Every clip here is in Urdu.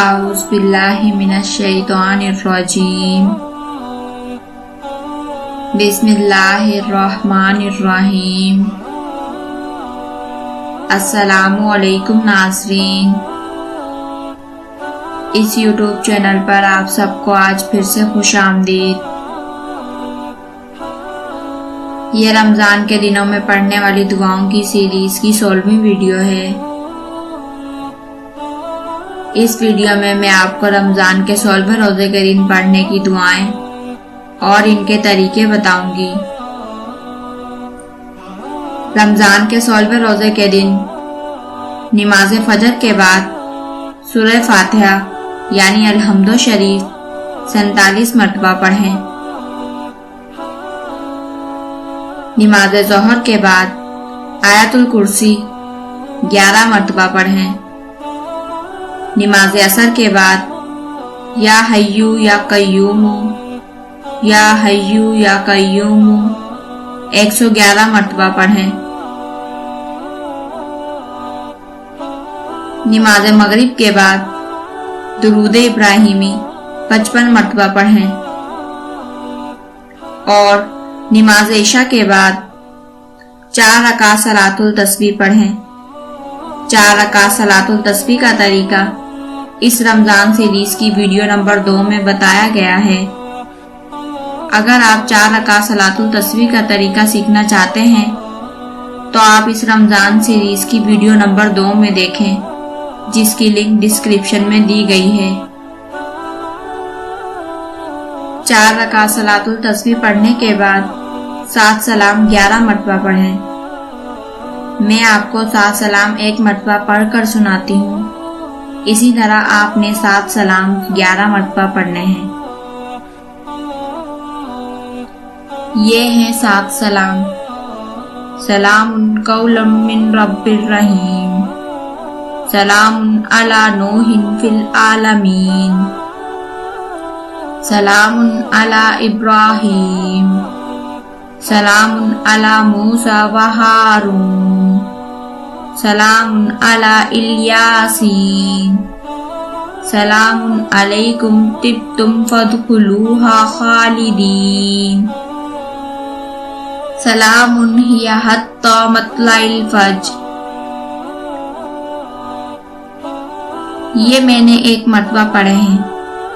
اعوذ باللہ من الشیطان الرجیم بسم اللہ الرحمن الرحیم۔ السلام علیکم ناظرین، اس یوٹیوب چینل پر آپ سب کو آج پھر سے خوش آمدید۔ یہ رمضان کے دنوں میں پڑھنے والی دعاؤں کی سیریز کی 16ویں ویڈیو ہے۔ اس ویڈیو میں آپ کو رمضان کے 16ویں روزے کے دن پڑھنے کی دعائیں اور ان کے طریقے بتاؤں گی۔ رمضان کے 16ویں روزے کے دن نماز فجر کے بعد سورہ فاتحہ یعنی الحمد شریف 47 مرتبہ پڑھیں۔ نماز ظہر کے بعد آیت الکرسی 11 مرتبہ پڑھیں۔ نماز عصر کے بعد یا حیو یا قیوم یا حیو یا قیوم 111 مرتبہ پڑھیں۔ نماز مغرب کے بعد درود ابراہیمی 55 مرتبہ پڑھیں اور نماز عشاء کے بعد 4 رکعت صلاۃ التسبیح پڑھیں۔ 4 رکعت صلاۃ التسبیح کا طریقہ اس رمضان سیریز کی ویڈیو نمبر 2 میں بتایا گیا ہے۔ اگر آپ 4 رکعت صلاۃ التسبیح کا طریقہ سیکھنا چاہتے ہیں تو آپ اس رمضان سیریز کی ویڈیو نمبر 2 میں دیکھیں، جس کی لنک ڈسکرپشن میں دی گئی ہے۔ 4 رکعت صلاۃ التسبیح پڑھنے کے بعد 7 سلام 11 مرتبہ پڑھیں۔ میں آپ کو 7 سلام 1 مرتبہ پڑھ کر سناتی ہوں، اسی طرح آپ نے 7 سلام 11 مرتبہ پڑھنے ہیں۔ یہ ہیں 7 سلام۔ سلام قولا من رب الرحیم، سلام علی نوح فی العالمین، سلام علی ابراہیم، سلام علی موسیٰ و ہارون، سلام علی الیاسین، سلام علیکم طبتم فادخلوها خالدین، سلام ہی حتی مطلع الفجر۔ یہ میں نے 1 مرتبہ پڑھے ہیں،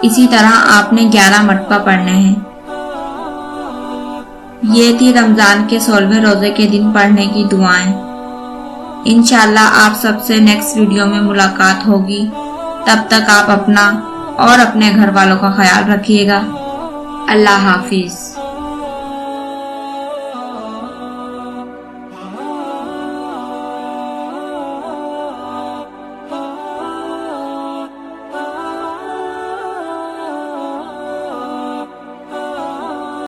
اسی طرح آپ نے 11 مرتبہ پڑھنے ہیں۔ یہ تھی رمضان کے 16ویں روزے کے دن پڑھنے کی دعائیں۔ انشاءاللہ آپ سب سے نیکسٹ ویڈیو میں ملاقات ہوگی۔ تب تک آپ اپنا اور اپنے گھر والوں کا خیال رکھیے گا۔ اللہ حافظ۔